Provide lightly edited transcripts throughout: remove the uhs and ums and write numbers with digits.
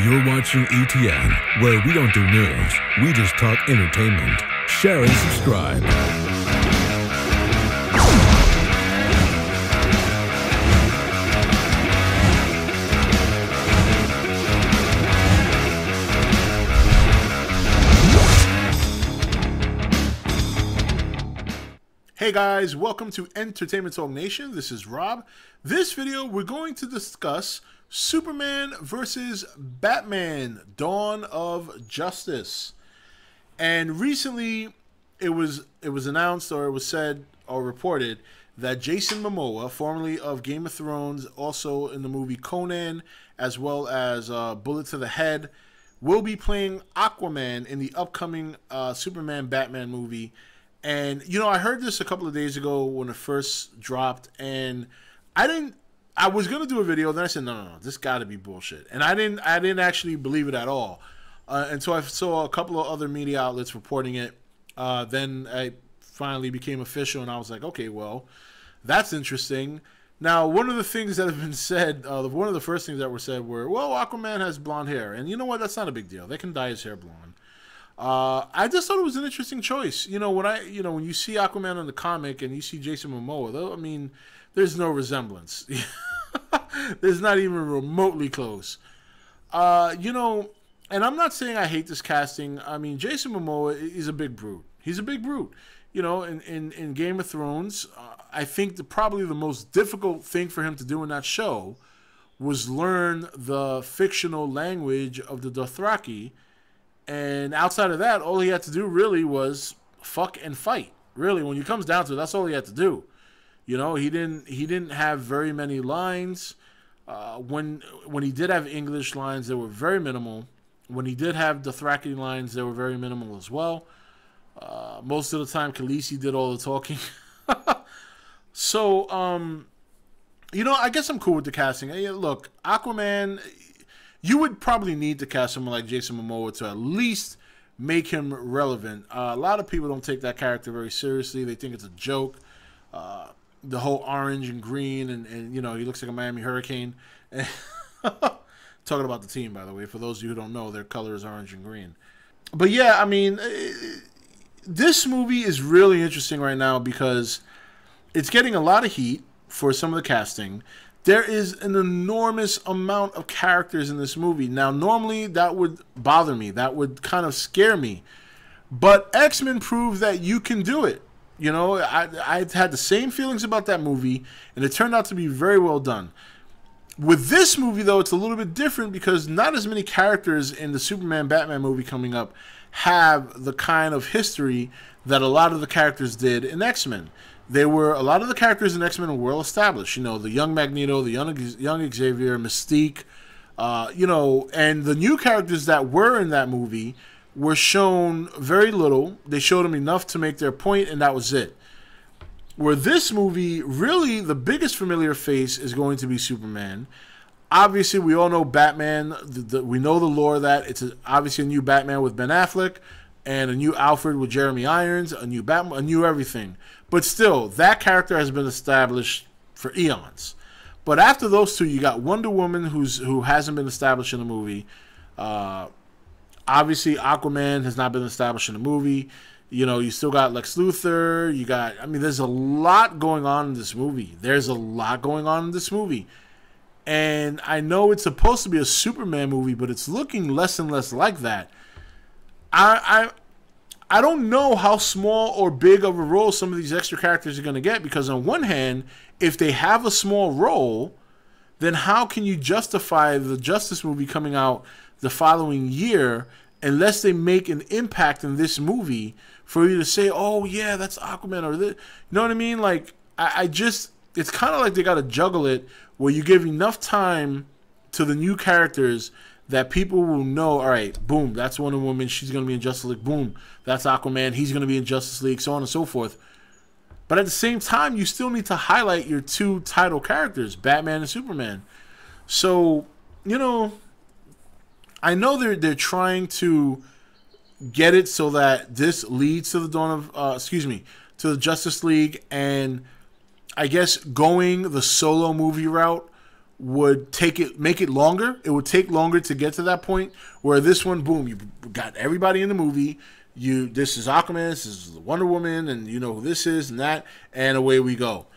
You're watching E.T.N, where we don't do news, we just talk entertainment. Share and subscribe. Hey guys, welcome to Entertainment Talk Nation. This is Rob. This video, we're going to discuss Superman versus Batman, Dawn of Justice. And recently, it was announced, or it was said or reported that Jason Momoa, formerly of Game of Thrones, also in the movie Conan, as well as Bullet to the Head, will be playing Aqua Man in the upcoming Superman Batman movie. And, you know, I heard this a couple of days ago when it first dropped, and I was going to do a video, then I said, no, this got to be bullshit. And I didn't actually believe it at all. Until I saw a couple of other media outlets reporting it. Then I finally became official, and I was like, okay, well, that's interesting. Now, one of the things that have been said, one of the first things that were said were, well, Aquaman has blonde hair. And you know what? That's not a big deal. They can dye his hair blonde. I just thought it was an interesting choice. You know, when you see Aquaman in the comic and you see Jason Momoa, though, I mean, there's no resemblance. There's not even remotely close. You know, and I'm not saying I hate this casting. I mean, Jason Momoa is a big brute. He's a big brute. You know, in Game of Thrones, I think probably the most difficult thing for him to do in that show was learn the fictional language of the Dothraki. And outside of that, all he had to do really was fuck and fight. Really, when it comes down to it, that's all he had to do. You know, he didn't have very many lines. When he did have English lines, they were very minimal. When he did have Dothraki lines, they were very minimal as well. Most of the time, Khaleesi did all the talking. So, you know, I guess I'm cool with the casting. Look, Aquaman, you would probably need to cast someone like Jason Momoa to at least make him relevant. A lot of people don't take that character very seriously. They think it's a joke. The whole orange and green, and you know, he looks like a Miami Hurricane. Talking about the team, by the way. For those of you who don't know, their color is orange and green. But yeah, I mean, this movie is really interesting right now because it's getting a lot of heat for some of the casting. There is an enormous amount of characters in this movie. Now, normally that would bother me. That would kind of scare me. But X-Men proved that you can do it. You know, I had the same feelings about that movie, and it turned out to be very well done. With this movie, though, it's a little bit different because not as many characters in the Superman-Batman movie coming up have the kind of history that a lot of the characters did in X-Men. A lot of the characters in X-Men were well established. You know, the young Magneto, the young Xavier, Mystique, you know, and the new characters that were in that movie were shown very little. They showed them enough to make their point, and that was it. Where this movie, really, the biggest familiar face is going to be Superman. Obviously, we all know Batman. We know the lore of that. It's obviously a new Batman with Ben Affleck, and a new Alfred with Jeremy Irons, a new Batman, a new everything. But still, that character has been established for eons. But after those two, you got Wonder Woman, who hasn't been established in the movie. Obviously, Aquaman has not been established in the movie. You know, you still got Lex Luthor. You got, I mean, there's a lot going on in this movie. And I know it's supposed to be a Superman movie, but it's looking less and less like that. I don't know how small or big of a role some of these extra characters are going to get, because on one hand, if they have a small role, then how can you justify the Justice movie coming out the following year unless they make an impact in this movie for you to say, oh yeah, that's Aquaman, or this. You know what I mean? Like, it's kind of like they got to juggle it where you give enough time to the new characters that people will know, all right, boom, that's Wonder Woman, she's going to be in Justice League, boom, that's Aquaman, he's going to be in Justice League, so on and so forth. But at the same time, you still need to highlight your two title characters, Batman and Superman. So, you know, I know they're trying to get it so that this leads to the to the Justice League, and I guess going the solo movie route would make it longer. It would take longer to get to that point. Where this one, boom, you got everybody in the movie. This is Aquaman, this is Wonder Woman, and you know who this is and that, and away we go.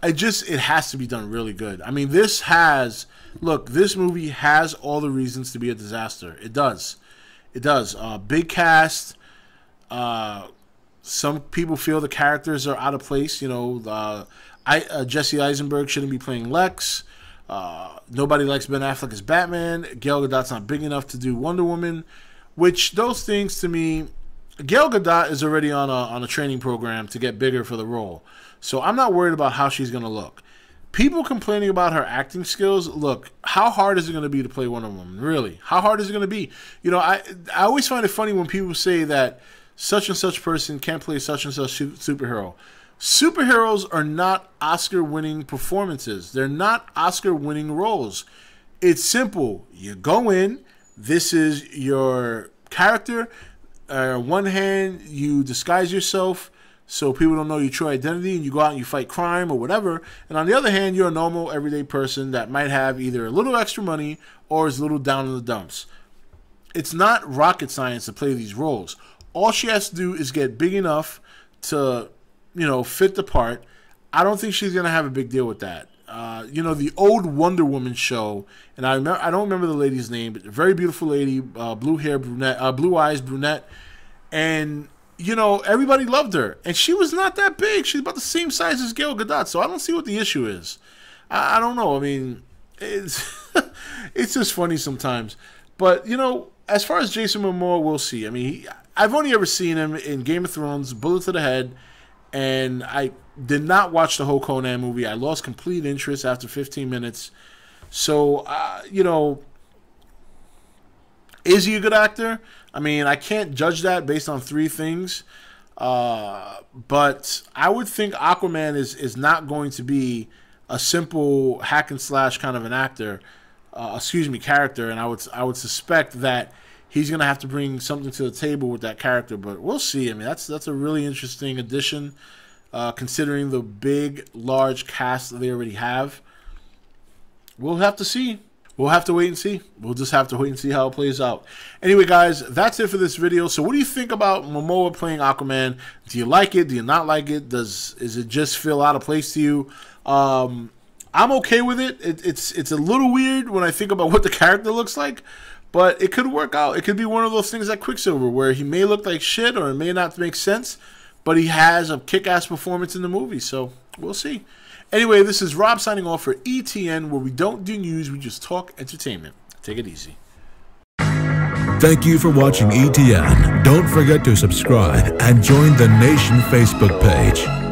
It has to be done really good. I mean, this movie has all the reasons to be a disaster. It does. It does. Big cast. Some people feel the characters are out of place. You know, Jesse Eisenberg shouldn't be playing Lex. Nobody likes Ben Affleck as Batman. Gal Gadot's not big enough to do Wonder Woman. Which, those things to me, Gal Gadot is already on a training program to get bigger for the role. So I'm not worried about how she's going to look. People complaining about her acting skills, look, how hard is it going to be to play Wonder Woman? Really? How hard is it going to be? You know, I always find it funny when people say that such and such person can't play such and such superhero. Superheroes are not Oscar-winning performances. They're not Oscar-winning roles. It's simple. You go in, this is your character. On one hand, you disguise yourself so people don't know your true identity, and you go out and you fight crime or whatever. And on the other hand, you're a normal, everyday person that might have either a little extra money or is a little down in the dumps. It's not rocket science to play these roles. All she has to do is get big enough to, you know, fit the part. I don't think she's going to have a big deal with that. You know, the old Wonder Woman show, and I don't remember the lady's name, but a very beautiful lady, blue hair, brunette, blue eyes, brunette, and you know, everybody loved her, and she was not that big. She's about the same size as Gal Gadot, so I don't see what the issue is. I don't know. I mean, it's it's just funny sometimes. But you know, as far as Jason Momoa, we'll see. I mean, I've only ever seen him in Game of Thrones, Bullet to the Head, and I did not watch the whole Conan movie. I lost complete interest after 15 minutes. So, you know, is he a good actor? I mean, I can't judge that based on three things. But I would think Aquaman is not going to be a simple hack and slash kind of an actor, character. And I would suspect that he's going to have to bring something to the table with that character. But we'll see. I mean, that's a really interesting addition, considering the big, large cast that they already have. We'll have to see. We'll have to wait and see. We'll just have to wait and see how it plays out. Anyway, guys, that's it for this video. So what do you think about Momoa playing Aquaman? Do you like it? Do you not like it? Is it just feel out of place to you? I'm okay with it. It's a little weird when I think about what the character looks like, but it could work out. It could be one of those things like Quicksilver, where he may look like shit or it may not make sense, but he has a kick-ass performance in the movie, so we'll see. Anyway, this is Rob signing off for E.T.N, where we don't do news, we just talk entertainment. Take it easy. Thank you for watching E.T.N. Don't forget to subscribe and join the Nation Facebook page.